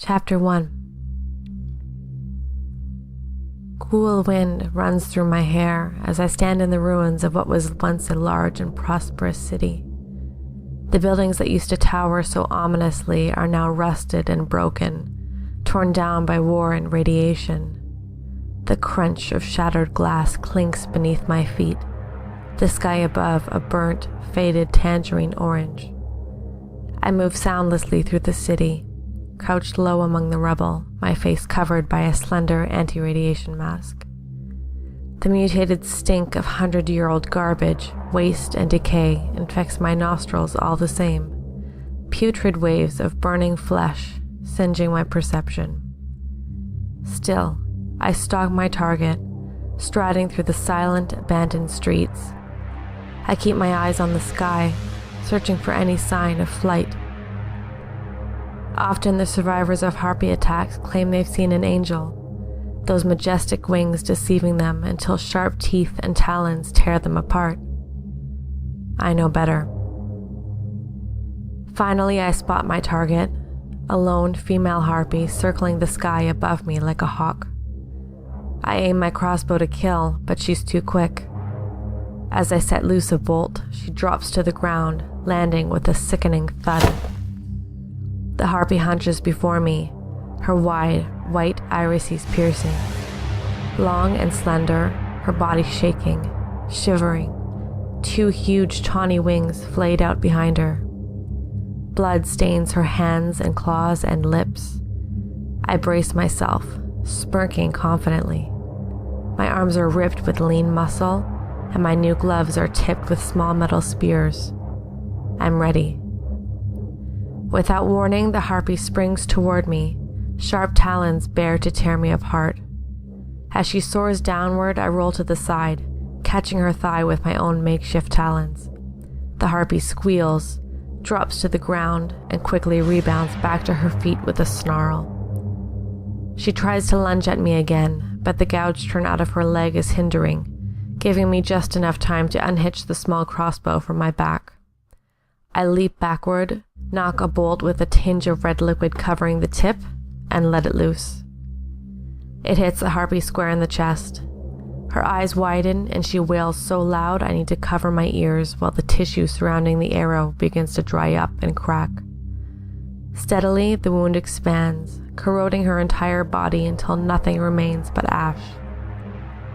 Chapter 1. Cool wind runs through my hair as I stand in the ruins of what was once a large and prosperous city. The buildings that used to tower so ominously are now rusted and broken, torn down by war and radiation. The crunch of shattered glass clinks beneath my feet, the sky above a burnt, faded tangerine orange. I move soundlessly through the city, crouched low among the rubble, my face covered by a slender anti-radiation mask. The mutated stink of 100-year-old garbage, waste, and decay infects my nostrils all the same, putrid waves of burning flesh singeing my perception. Still, I stalk my target, striding through the silent, abandoned streets. I keep my eyes on the sky, searching for any sign of flight. Often the survivors of harpy attacks claim they've seen an angel, those majestic wings deceiving them until sharp teeth and talons tear them apart. I know better. Finally, I spot my target, a lone female harpy circling the sky above me like a hawk. I aim my crossbow to kill, but she's too quick. As I set loose a bolt, she drops to the ground, landing with a sickening thud. The harpy hunches before me, her wide, white irises piercing. Long and slender, her body shaking, shivering, two huge tawny wings flayed out behind her. Blood stains her hands and claws and lips. I brace myself, smirking confidently. My arms are ripped with lean muscle, and my new gloves are tipped with small metal spears. I'm ready. Without warning, the harpy springs toward me, sharp talons bare to tear me apart. As she soars downward, I roll to the side, catching her thigh with my own makeshift talons. The harpy squeals, drops to the ground, and quickly rebounds back to her feet with a snarl. She tries to lunge at me again, but the gouge turn out of her leg is hindering, giving me just enough time to unhitch the small crossbow from my back. I leap backward, knock a bolt with a tinge of red liquid covering the tip, and let it loose. It hits the harpy square in the chest. Her eyes widen, and she wails so loud I need to cover my ears while the tissue surrounding the arrow begins to dry up and crack. Steadily, the wound expands, corroding her entire body until nothing remains but ash.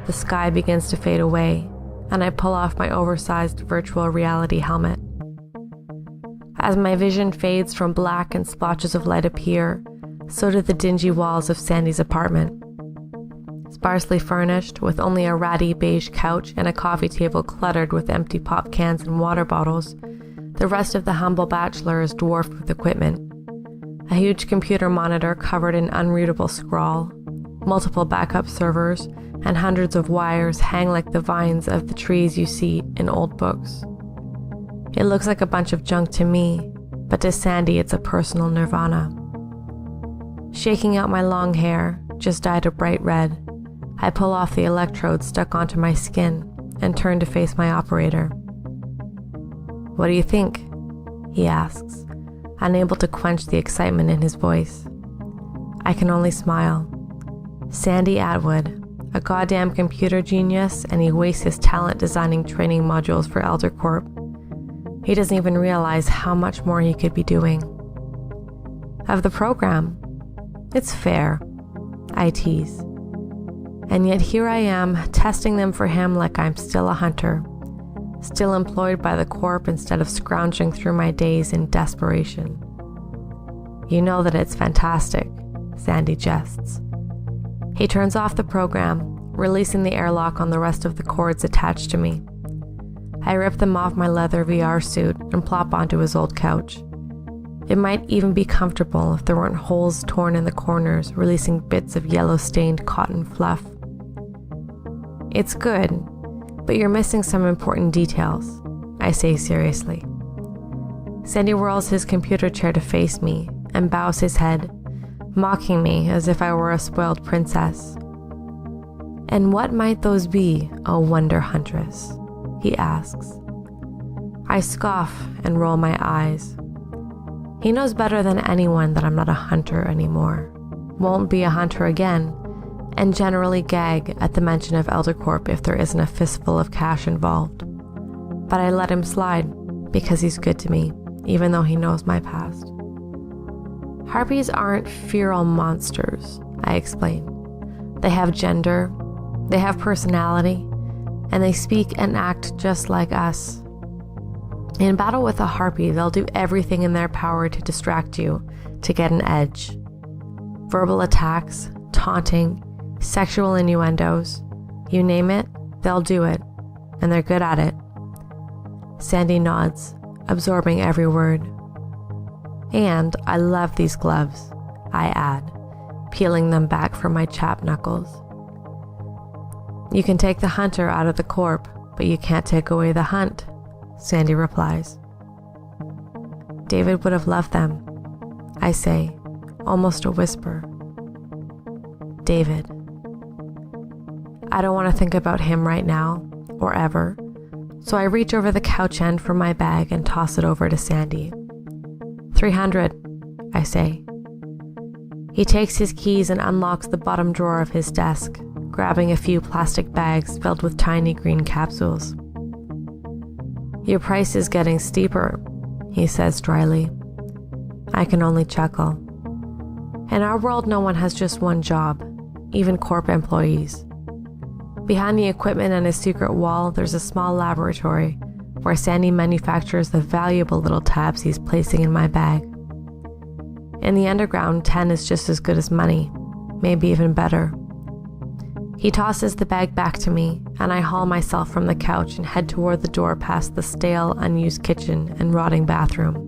The sky begins to fade away, and I pull off my oversized virtual reality helmet. As my vision fades from black and splotches of light appear, so do the dingy walls of Sandy's apartment. Sparsely furnished, with only a ratty beige couch and a coffee table cluttered with empty pop cans and water bottles, the rest of the humble bachelor is dwarfed with equipment. A huge computer monitor covered in unreadable scrawl, multiple backup servers, and hundreds of wires hang like the vines of the trees you see in old books. It looks like a bunch of junk to me, but to Sandy it's a personal nirvana. Shaking out my long hair, just dyed a bright red, I pull off the electrodes stuck onto my skin and turn to face my operator. "What do you think?" he asks, unable to quench the excitement in his voice. I can only smile. Sandy Atwood, a goddamn computer genius, and he wastes his talent designing training modules for ElderCorp. He doesn't even realize how much more he could be doing. Of the program, it's fair, I tease. And yet here I am, testing them for him like I'm still a hunter, still employed by the Corp instead of scrounging through my days in desperation. "You know that it's fantastic," Sandy jests. He turns off the program, releasing the airlock on the rest of the cords attached to me. I rip them off my leather VR suit and plop onto his old couch. It might even be comfortable if there weren't holes torn in the corners, releasing bits of yellow-stained cotton fluff. "It's good, but you're missing some important details," I say seriously. Sandy whirls his computer chair to face me and bows his head, mocking me as if I were a spoiled princess. "And what might those be, O wonder huntress?" he asks. I scoff and roll my eyes. He knows better than anyone that I'm not a hunter anymore, won't be a hunter again, and generally gag at the mention of ElderCorp if there isn't a fistful of cash involved. But I let him slide because he's good to me, even though he knows my past. Harpies aren't feral monsters, I explain. They have gender, they have personality, and they speak and act just like us. In battle with a harpy, they'll do everything in their power to distract you, to get an edge. Verbal attacks, taunting, sexual innuendos, you name it, they'll do it, and they're good at it. Sandy nods, absorbing every word. And I love these gloves, I add, peeling them back from my chapped knuckles. You can take the hunter out of the corp, but you can't take away the hunt, Sandy replies. David would have loved them, I say, almost a whisper. David. I don't want to think about him right now, or ever, so I reach over the couch end for my bag and toss it over to Sandy. 300, I say. He takes his keys and unlocks the bottom drawer of his desk, grabbing a few plastic bags filled with tiny green capsules. Your price is getting steeper, he says dryly. I can only chuckle. In our world, no one has just one job, even corp employees. Behind the equipment and his secret wall, there's a small laboratory where Sandy manufactures the valuable little tabs he's placing in my bag. In the underground, 10 is just as good as money, maybe even better. He tosses the bag back to me, and I haul myself from the couch and head toward the door past the stale, unused kitchen and rotting bathroom.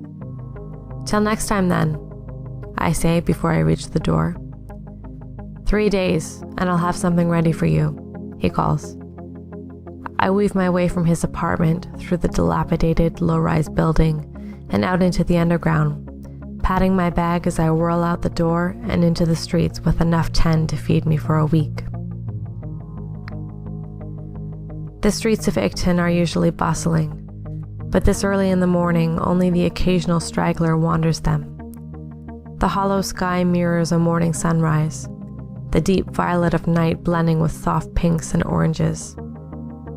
Till next time then, I say before I reach the door. 3 days, and I'll have something ready for you, he calls. I weave my way from his apartment through the dilapidated, low-rise building and out into the underground, patting my bag as I whirl out the door and into the streets with enough 10 to feed me for a week. The streets of Icton are usually bustling, but this early in the morning, only the occasional straggler wanders them. The hollow sky mirrors a morning sunrise, the deep violet of night blending with soft pinks and oranges.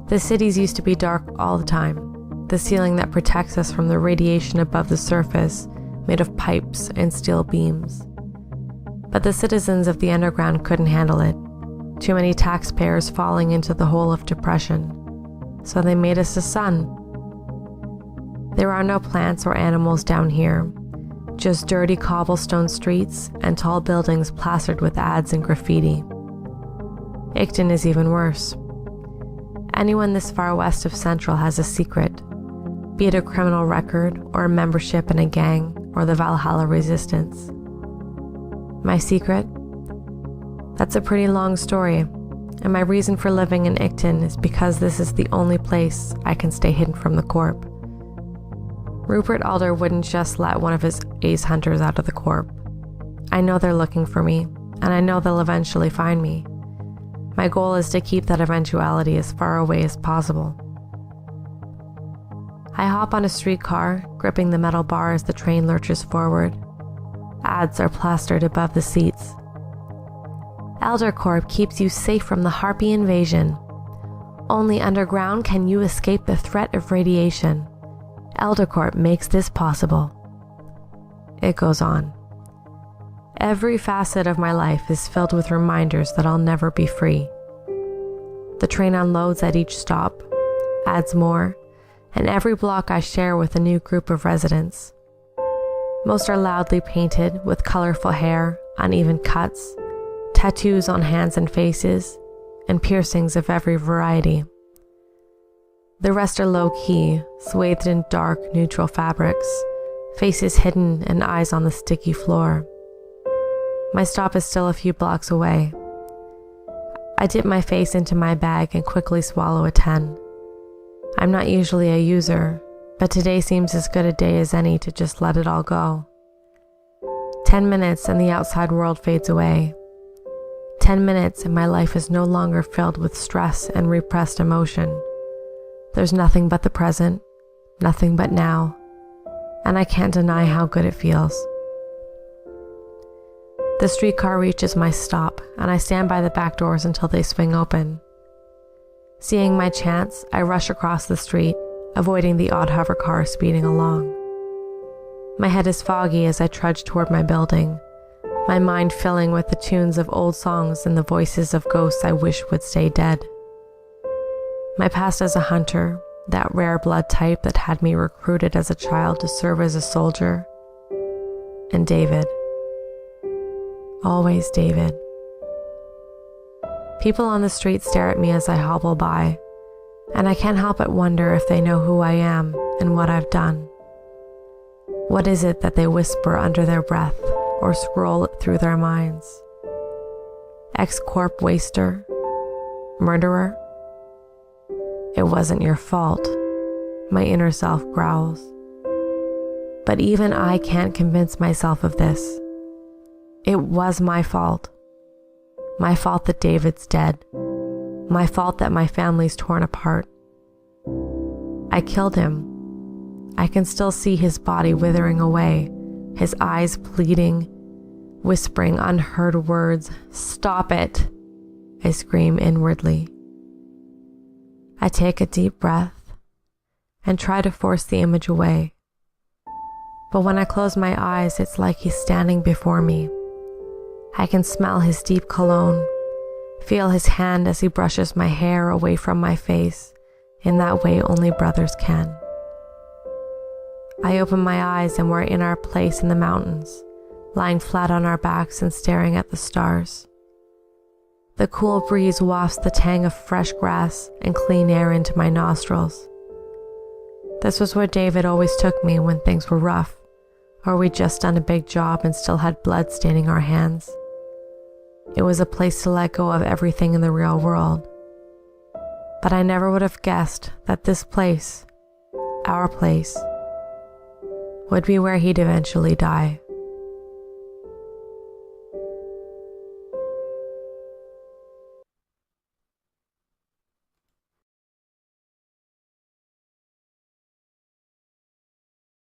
The cities used to be dark all the time, the ceiling that protects us from the radiation above the surface made of pipes and steel beams. But the citizens of the underground couldn't handle it. Too many taxpayers falling into the hole of depression. So they made us a sun. There are no plants or animals down here, just dirty cobblestone streets and tall buildings plastered with ads and graffiti. Icton is even worse. Anyone this far west of Central has a secret, be it a criminal record or a membership in a gang or the Valhalla Resistance. My secret? That's a pretty long story, and my reason for living in Icton is because this is the only place I can stay hidden from the corp. Rupert Alder wouldn't just let one of his ace hunters out of the corp. I know they're looking for me, and I know they'll eventually find me. My goal is to keep that eventuality as far away as possible. I hop on a streetcar, gripping the metal bar as the train lurches forward. Ads are plastered above the seats. ElderCorp keeps you safe from the harpy invasion. Only underground can you escape the threat of radiation. ElderCorp makes this possible. It goes on. Every facet of my life is filled with reminders that I'll never be free. The train unloads at each stop, adds more, and every block I share with a new group of residents. Most are loudly painted with colorful hair, uneven cuts, tattoos on hands and faces, and piercings of every variety. The rest are low-key, swathed in dark, neutral fabrics, faces hidden and eyes on the sticky floor. My stop is still a few blocks away. I dip my face into my bag and quickly swallow a 10. I'm not usually a user, but today seems as good a day as any to just let it all go. 10 minutes and the outside world fades away. 10 minutes and my life is no longer filled with stress and repressed emotion. There's nothing but the present, nothing but now, and I can't deny how good it feels. The streetcar reaches my stop, and I stand by the back doors until they swing open. Seeing my chance, I rush across the street, avoiding the odd hover car speeding along. My head is foggy as I trudge toward my building, my mind filling with the tunes of old songs and the voices of ghosts I wish would stay dead. My past as a hunter, that rare blood type that had me recruited as a child to serve as a soldier. And David. Always David. People on the street stare at me as I hobble by, and I can't help but wonder if they know who I am and what I've done. What is it that they whisper under their breath or scroll it through their minds? Ex-corp waster? Murderer? It wasn't your fault, my inner self growls. But even I can't convince myself of this. It was my fault. My fault that David's dead. My fault that my family's torn apart. I killed him. I can still see his body withering away, his eyes pleading, whispering unheard words. Stop it, I scream inwardly. I take a deep breath and try to force the image away. But when I close my eyes, it's like he's standing before me. I can smell his deep cologne, feel his hand as he brushes my hair away from my face in that way only brothers can. I open my eyes and we're in our place in the mountains, lying flat on our backs and staring at the stars. The cool breeze wafts the tang of fresh grass and clean air into my nostrils. This was where David always took me when things were rough, or we'd just done a big job and still had blood staining our hands. It was a place to let go of everything in the real world. But I never would have guessed that this place, our place, would be where he'd eventually die.